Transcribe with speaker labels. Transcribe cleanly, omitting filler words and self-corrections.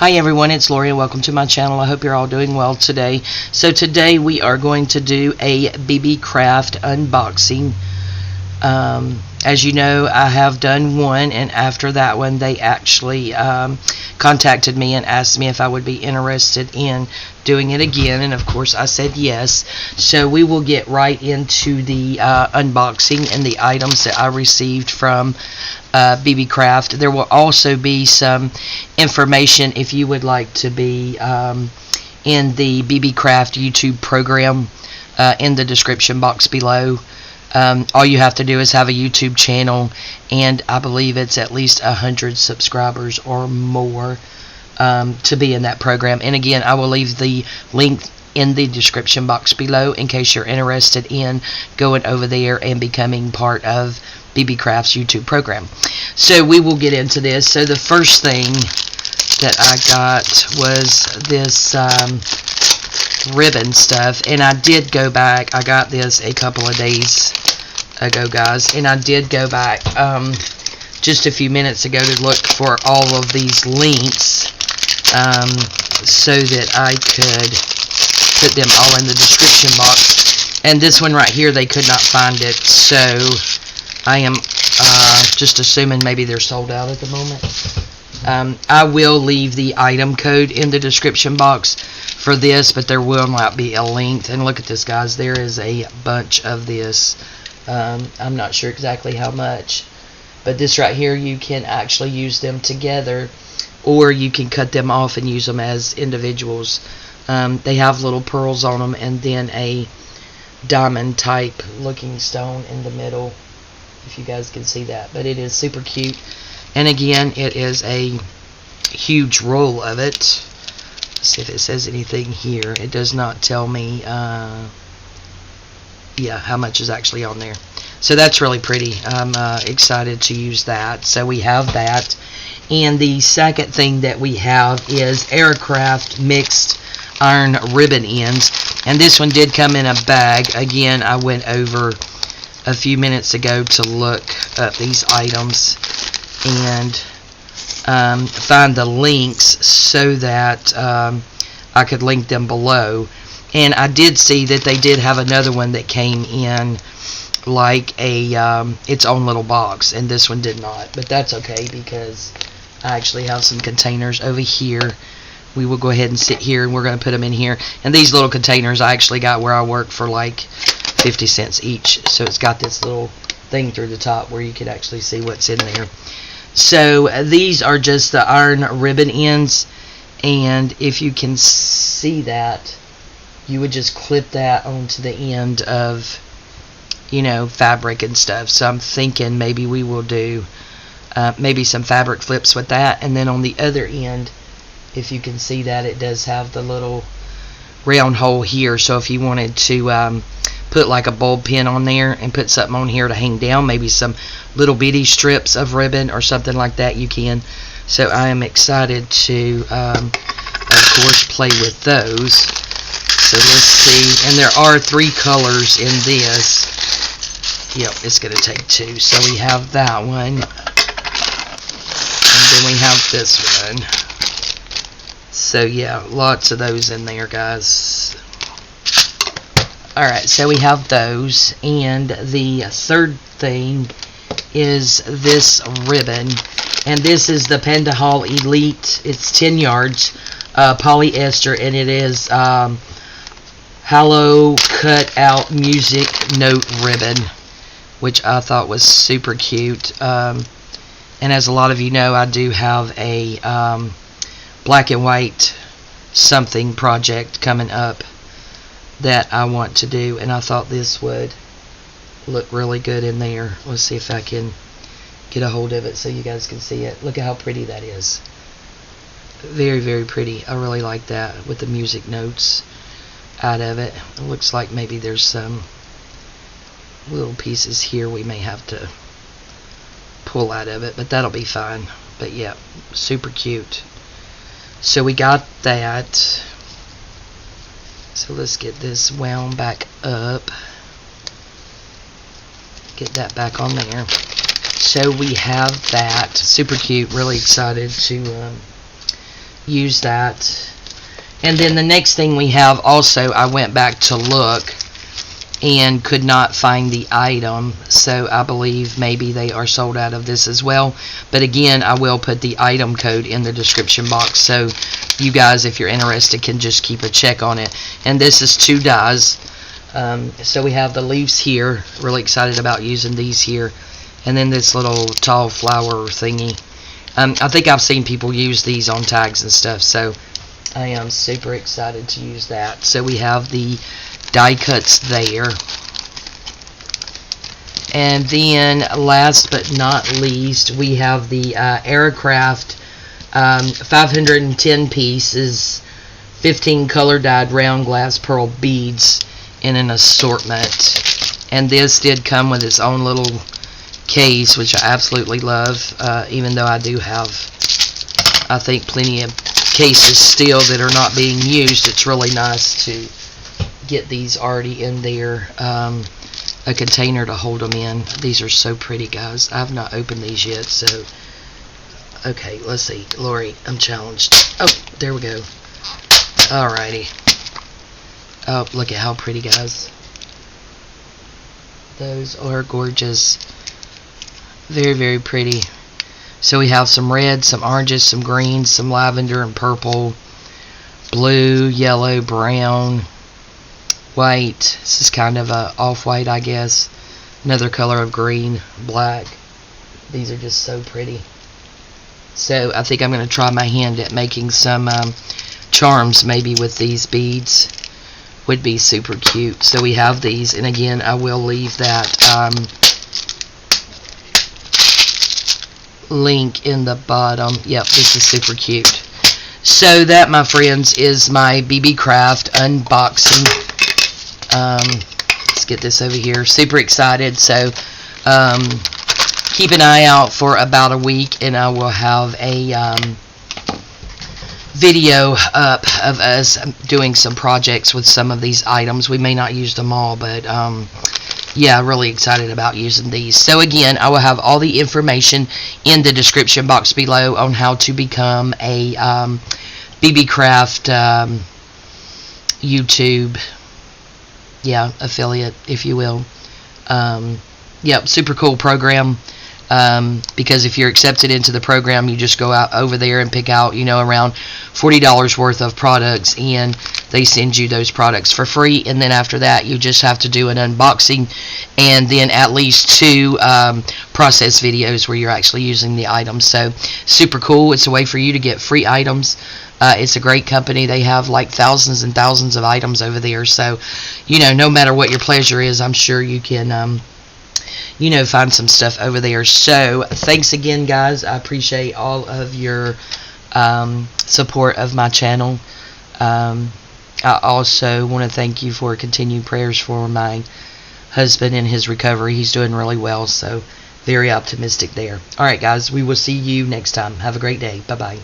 Speaker 1: Hi everyone, it's Lori and welcome to my channel. I hope you're all doing well today. So today we are going to do a Beebeecraft unboxing. As you know, I have done one, and after that one they actually contacted me and asked me if I would be interested in doing it again, and of course I said yes. So we will get right into the unboxing and the items that I received from Beebeecraft. There will also be some information if you would like to be in the Beebeecraft YouTube program in the description box below. All you have to do is have a YouTube channel, and I believe it's at least 100 subscribers or more to be in that program. And again, I will leave the link in the description box below in case you're interested in going over there and becoming part of Beebeecraft's YouTube program. So we will get into this. So the first thing that I got was this ribbon stuff, and I did go back. I got this a couple of days ago, guys, and I did go back just a few minutes ago to look for all of these links so that I could put them all in the description box. And this one right here, they could not find it, so I am just assuming maybe they're sold out at the moment. I will leave the item code in the description box for this, but there will not be a link. And look at this, guys, there is a bunch of this. I'm not sure exactly how much, but this right here, you can actually use them together, or you can cut them off and use them as individuals. They have little pearls on them, and then a diamond type looking stone in the middle, if you guys can see that. But it is super cute, and again, it is a huge roll of it. Let's see if it says anything here. It does not tell me yeah, how much is actually on there. So that's really pretty. I'm excited to use that. So we have that. And the second thing that we have is Aircraft mixed iron ribbon ends. And this one did come in a bag. Again, I went over a few minutes ago to look up these items and find the links so that I could link them below. And I did see that they did have another one that came in like a its own little box, and this one did not, but that's okay because I actually have some containers over here. We will go ahead and sit here, and we're going to put them in here. And these little containers I actually got where I work for like 50 cents each, so it's got this little thing through the top where you can actually see what's in there. So these are just the iron ribbon ends, and if you can see that, you would just clip that onto the end of, you know, fabric and stuff. So I'm thinking maybe we will do maybe some fabric flips with that. And then on the other end, if you can see that, it does have the little round hole here. So if you wanted to put like a bulb pin on there and put something on here to hang down, maybe some little bitty strips of ribbon or something like that, you can. So I am excited to of course play with those. So let's see, and there are 3 colors in this. Yep, it's going to take 2. So we have that one, and then we have this one. So yeah, lots of those in there, guys. Alright, so we have those, and the third thing is this ribbon, and this is the Pendahal Elite. It's 10 yards, polyester, and it is hollow cut out music note ribbon, which I thought was super cute. And as a lot of you know, I do have a black and white something project coming up that I want to do, and I thought this would look really good in there. Let's see if I can get a hold of it so you guys can see it. Look at how pretty that is. Very, very pretty. I really like that with the music notes out of it. It looks like maybe there's some little pieces here we may have to pull out of it, but that'll be fine. But yeah, super cute. So we got that. So let's get this wound back up. Get that back on there. So we have that. Super cute. Really excited to use that. And then the next thing we have also, I went back to look and could not find the item, so I believe maybe they are sold out of this as well. But again, I will put the item code in the description box, so you guys, if you're interested, can just keep a check on it. And this is 2 dies. So we have the leaves here. Really excited about using these here. And then this little tall flower thingy. I think I've seen people use these on tags and stuff, so I am super excited to use that. So we have the die cuts there. And then last but not least, we have the Aircraft 510 pieces, 15 color dyed round glass pearl beads in an assortment. And this did come with its own little case, which I absolutely love, even though I do have, I think, plenty of cases still that are not being used. It's really nice to get these already in there, a container to hold them in. These are so pretty, guys. I have not opened these yet, so okay, let's see. Lori, I'm challenged. Oh, there we go. Alrighty. Oh, look at how pretty, guys. Those are gorgeous. Very, very pretty. So we have some red, some oranges, some greens, some lavender and purple, blue, yellow, brown, white. This is kind of a off-white, I guess. Another color of green, black. These are just so pretty. So I think I'm going to try my hand at making some charms maybe with these beads. Would be super cute. So we have these, and again, I will leave that link in the bottom. Yep, this is super cute. So that, my friends, is my Beebeecraft unboxing. Let's get this over here. Super excited. So keep an eye out for about a week, and I will have a video up of us doing some projects with some of these items. We may not use them all, but yeah, really excited about using these. So again, I will have all the information in the description box below on how to become a Beebeecraft YouTube, yeah, affiliate, if you will. Yep, super cool program. Because if you're accepted into the program, you just go out over there and pick out, you know, around $40 worth of products, and they send you those products for free. And then after that, you just have to do an unboxing, and then at least 2 process videos where you're actually using the items. So super cool. It's a way for you to get free items. It's a great company. They have like thousands and thousands of items over there. So, you know, no matter what your pleasure is, I'm sure you can you know, find some stuff over there. So thanks again, guys. I appreciate all of your support of my channel. I also want to thank you for continued prayers for my husband and his recovery. He's doing really well, so very optimistic there. Alright, guys, we will see you next time. Have a great day. Bye-bye.